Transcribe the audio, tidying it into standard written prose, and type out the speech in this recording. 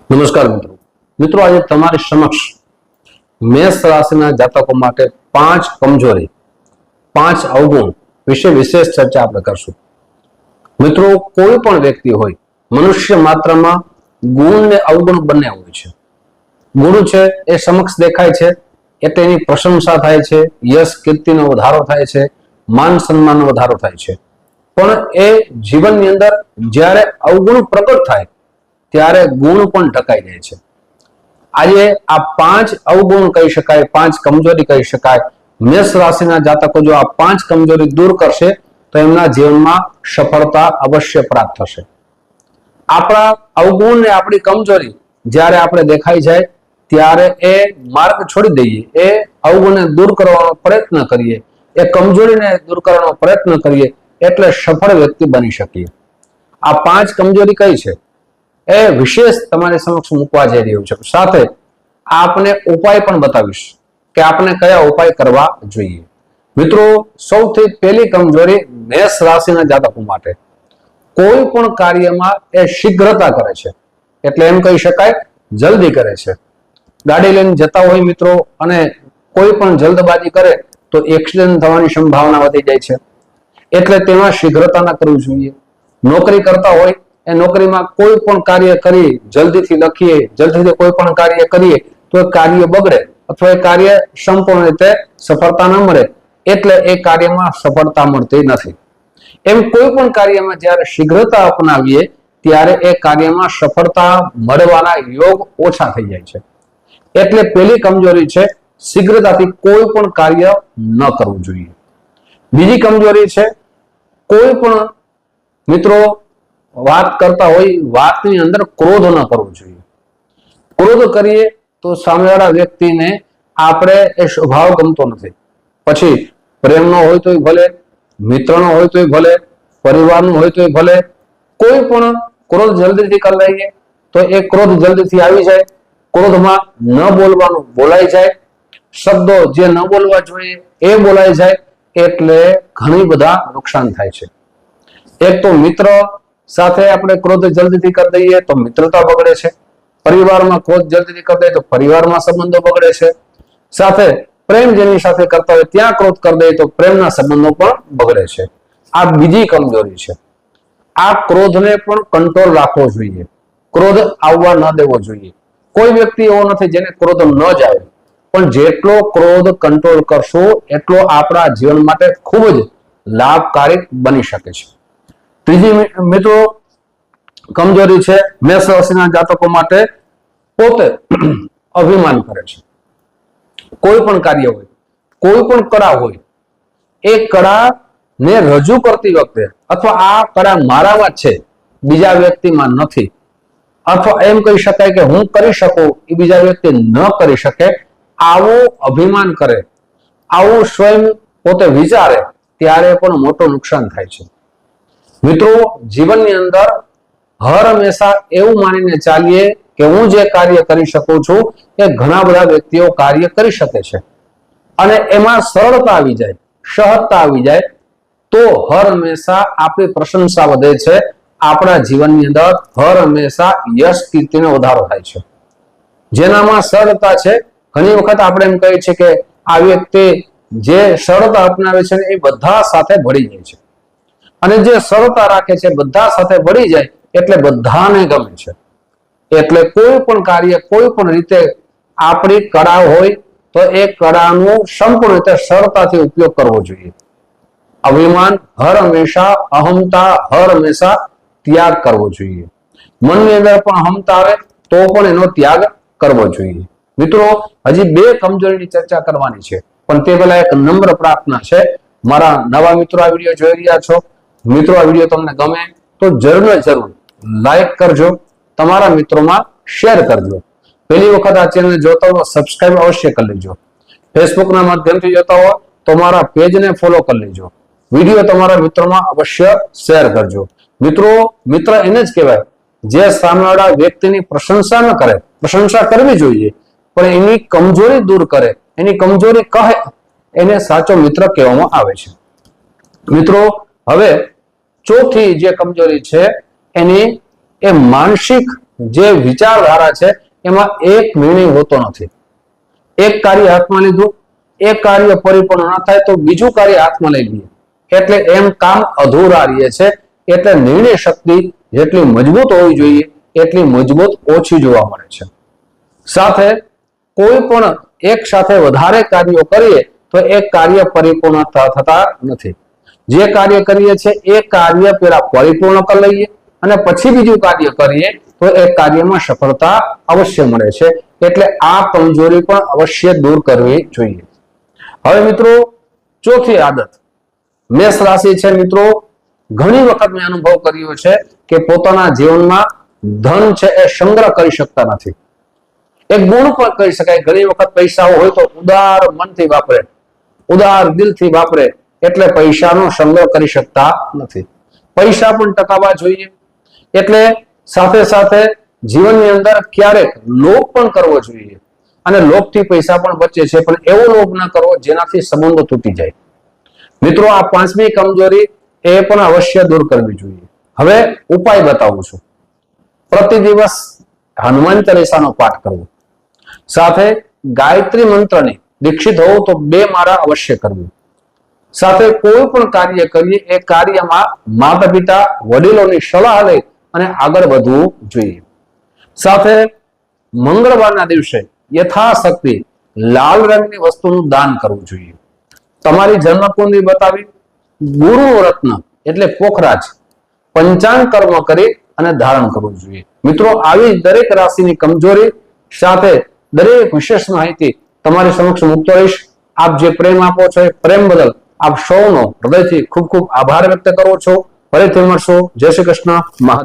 નમસ્કાર મિત્રો આજે તમારી સમક્ષ મેષ રાશિના જાતકો માટે 5 કમજોરી 5 અવગુણ વિશે વિશેષ ચર્ચા આપણે કરશું। મિત્રો કોઈ પણ વ્યક્તિ હોય મનુષ્ય માત્રમાં ગુણ ને અવગુણ બંને હોય છે। ગુણ છે એ સમક્ષ દેખાય છે એટલે એની પ્રશંસા થાય છે, યશ કીર્તિનો વધારો થાય છે, માન સન્માનનો વધારો થાય છે, પણ એ જીવનની અંદર જ્યારે અવગુણ પ્રગટ થાય ત્યારે ગુણ પણ ઢકાઈ જાય છે। આજે આ 5 અવગુણ કહી શકાય, 5 કમજોરી કહી શકાય। મેષ રાશિના જાતકો જો આ 5 કમજોરી દૂર કરશે તો એમના જીવનમાં સફળતા અવશ્ય પ્રાપ્ત થશે। આપણા અવગુણ ને આપણી કમજોરી જ્યારે આપણે દેખાઈ જાય ત્યારે એ માર્ગ છોડી દઈએ, એ અવગુણને દૂર કરવાનો પ્રયત્ન કરીએ, એ કમજોરીને દૂર કરવાનો પ્રયત્ન કરીએ એટલે સફળ વ્યક્તિ બની શકીએ। આ 5 કમજોરી કઈ છે એ વિશેષ તમારી સમક્ષ મૂકવા જઈ રહ્યું છે। સાથે આપને ઉપાય પણ બતાવીશ કે આપણે કયા ઉપાય કરવા જોઈએ। મિત્રો સૌથી પહેલી કમજોરી મેષ રાશિના જાતકો માટે કોઈ પણ કાર્યમાં એ શીઘ્રતા કરે છે, એટલે એમ કહી શકાય જલ્દી કરે છે। ગાડી લઈને જતા હોય મિત્રો અને કોઈ પણ જલ્દબાજી કરે તો એક્સિડન્ટ થવાની સંભાવના વધી જાય છે, એટલે તેમાં શીઘ્રતા ન કરવી જોઈએ। નોકરી કરતા હોય એ નોકરીમાં કોઈ પણ કાર્ય કરી જલ્દીથી લખીએ, જલ્દીથી કોઈ પણ કાર્ય કરીએ તો એ કાર્ય બગડે અથવા એ કાર્ય સંપૂર્ણ રીતે સફળતા ન મળે, એટલે એ કાર્યમાં સફળતા મળતી નથી। એમ કોઈ પણ કાર્યમાં જ્યારે શીઘ્રતા અપનાવીએ ત્યારે એ કાર્યમાં સફળતા મળવાના યોગ ઓછા થઈ જાય છે। એટલે પહેલી કમજોરી છે શીઘ્રતાથી કોઈ પણ કાર્ય ન કરવું જોઈએ। બીજી કમજોરી છે કોઈ પણ મિત્રો વાત કરતા હોય વાતની અંદર ક્રોધ ન કરવો જોઈએ। ક્રોધ કરીએ તો સામેવાળા વ્યક્તિને આપણે એ સ્વભાવ ગમતો નથી। પછી પ્રેમનો હોય તોય ભલે, મિત્રનો હોય તોય ભલે, પરિવારનો હોય તોય ભલે, કોઈ પણ ક્રોધ જલ્દીથી કરી લઈએ તો એ ક્રોધ જલ્દીથી આવી જાય। ક્રોધમાં ન બોલવાનું બોલાઈ જાય, શબ્દો જે ન બોલવા જોઈએ એ બોલાઈ જાય, એટલે ઘણી બધા નુકસાન થાય છે। એક તો મિત્ર સાથે આપણે ક્રોધ જલ્દીથી કરી દઈએ તો મિત્રતા બગડે છે, પરિવારમાં ક્રોધ જલ્દીથી કરી દઈએ તો પરિવારમાં સંબંધો બગડે છે, સાથે પ્રેમ જેની સાથે કરતા હોય ત્યાં ક્રોધ કરી દઈએ તો પ્રેમના સંબંધો પણ બગડે છે। આ બીજી કમજોરી છે। આ ક્રોધને પણ કંટ્રોલ રાખવો જોઈએ, ક્રોધ આવવા ન દેવો જોઈએ। કોઈ વ્યક્તિ એવો નથી જેને ક્રોધ ન જ આવે, પણ જેટલો ક્રોધ કંટ્રોલ કરશો એટલો આપણા જીવન માટે ખૂબ જ લાભકારી બની શકે છે। ત્રીજી મિત્રો કમજોરી છે મેષ રાશિના જાતકો માટે પોતે અભિમાન કરે છે। કોઈ પણ કાર્ય હોય, કોઈ પણ કળા હોય, એ કળા ને રજૂ કરતી વખતે અથવા આ કળા મારામાં છે બીજા વ્યક્તિમાં નથી, અથવા એમ કહી શકાય કે હું કરી શકું એ બીજા વ્યક્તિ ન કરી શકે, આવું અભિમાન કરે, આવું સ્વયં પોતે વિચારે ત્યારે પણ મોટું નુકસાન થાય છે। મિત્રો જીવનની અંદર હર હંમેશા એવું માનીને ચાલીએ કે હું જે કાર્ય કરી શકું છું એ ઘણા બધા વ્યક્તિઓ કાર્ય કરી શકે છે અને એમાં સરળતા આવી જાય, સહજતા આવી જાય તો હર હંમેશા આપણી પ્રશંસા વધે છે, આપણા જીવનની અંદર હર હંમેશા યશ કીર્તિનો વધારો થાય છે। જેનામાં સરળતા છે, ઘણી વખત આપણે એમ કહીએ છીએ કે આ વ્યક્તિ જે સરળતા અપનાવે છે એ બધા સાથે ભળી જાય છે, અને જે સરળતા રાખે છે બધા સાથે ભળી જાય એટલે બધાને ગમે છે। એટલે કોઈ પણ કાર્ય કોઈ પણ રીતે આપણી કળા હોય તો એ કળાનો સંપૂર્ણ રીતે સરળતાથી ઉપયોગ કરવો જોઈએ। અભિમાન હર હંમેશા, અહમતા હર હંમેશા ત્યાગ કરવો જોઈએ। મનની અંદર પણ અહમતા આવે તો પણ એનો ત્યાગ કરવો જોઈએ। મિત્રો હજી 2 કમજોરીની ચર્ચા કરવાની છે, પણ તે પહેલા એક નમ્ર પ્રાર્થના છે, મારા નવા મિત્રો આ વિડીયો જોઈ રહ્યા છો, મિત્રો આ વિડીયો તમને ગમે તો જરૂર લાઈક કરજો, તમારા મિત્રોમાં શેર કરજો। પહેલી વખત આ ચેનલ જોતા હો સબસ્ક્રાઇબ અવશ્ય કરી લેજો। ફેસબુકના માધ્યમથી જોતા હો તો મારા પેજને ફોલો કરી લેજો। વિડીયો તમારા મિત્રોમાં અવશ્ય શેર કરજો। મિત્રો મિત્ર એને જ કહેવાય જે સામેવાળા વ્યક્તિની પ્રશંસા ન કરે, પ્રશંસા કરવી જોઈએ પણ એની કમજોરી દૂર કરે, એની કમજોરી કહે, એને સાચો મિત્ર કહેવામાં આવે છે। મિત્રો હવે ચોથી જે કમજોરી છે એની એ માનસિક જે વિચારધારા છે એમાં એક નિર્ણય હોતો નથી. એક કાર્ય હાથમાં લીધું, એક કાર્ય પરિપૂર્ણ ન થાય તો બીજું કાર્ય હાથમાં લઈ લઈએ, એટલે એમ કામ અધૂરા રહે છે. એટલે નિર્ણય શક્તિ જેટલી મજબૂત હોવી જોઈએ એટલી મજબૂત ઓછી જોવા મળે છે. સાથે કોઈ પણ એક સાથે વધારે કાર્યો કરીએ તો એક કાર્ય પરિપૂર્ણ થતા નથી. જે કાર્ય કરીએ છીએ એ કાર્ય પેલા પરિપૂર્ણ કરી લઈએ અને પછી બીજું કાર્ય કરીએ તો એ કાર્યમાં સફળતા અવશ્ય મળે છે. એટલે આ કમજોરી પણ અવશ્ય દૂર કરવી જોઈએ. હવે મિત્રો, ચોથી આદત મેષ રાશિ છે. મિત્રો, ઘણી વખત મેં અનુભવ કર્યો છે કે પોતાના જીવનમાં ધન છે એ સંગ્રહ કરી શકતા નથી. એક ગુણ પણ કહી શકાય. ઘણી વખત પૈસા હોય તો ઉદાર મનથી વાપરે, ઉદાર દિલથી વાપરે, એટલે પૈસાનો સંગ્રહ કરી શકતા નથી. પૈસા પણ ટકાવવા જોઈએ. એટલે સાથે સાથે જીવનની અંદર ક્યારેક લોભ પણ કરવો જોઈએ અને લોભથી પૈસા પણ બચે છે, પણ એવો લોભ ન કરવો જેનાથી સંબંધો તૂટી જાય. મિત્રો, આ પાંચમી કમજોરી એ પણ અવશ્ય દૂર કરવી જોઈએ. હવે ઉપાય બતાવું છું. પ્રતિ દિવસ હનુમાન ચાલીસાનો પાઠ કરવો, સાથે ગાયત્રી મંત્રની દીક્ષિત હોવું તો 2 માળા અવશ્ય કરવી. સાથે કોઈ પણ કાર્ય કરીએ એ કાર્યમાં માતા પિતા વડીલોની સલાહ લઈ અને આગળ વધવું જોઈએ. સાથે મંગળવારના દિવસે યથાશક્તિ લાલ રંગની વસ્તુનું દાન કરવું જોઈએ. તમારી જન્મકુંડળી બતાવી ગુરુ રત્ન એટલે પોખરાજ પંચાંગ કર્મ કરી અને ધારણ કરવું જોઈએ. મિત્રો, આવી દરેક રાશિની કમજોરી સાથે દરેક વિશેષ માહિતી તમારી સમક્ષ મૂકતો રહીશ. આપ જે પ્રેમ આપો છો એ પ્રેમ બદલ આપ સૌનો હૃદયથી ખૂબ ખૂબ આભાર વ્યક્ત કરો છો. ફરીથી મળશો. જય શ્રી કૃષ્ણ. મહાદેવ.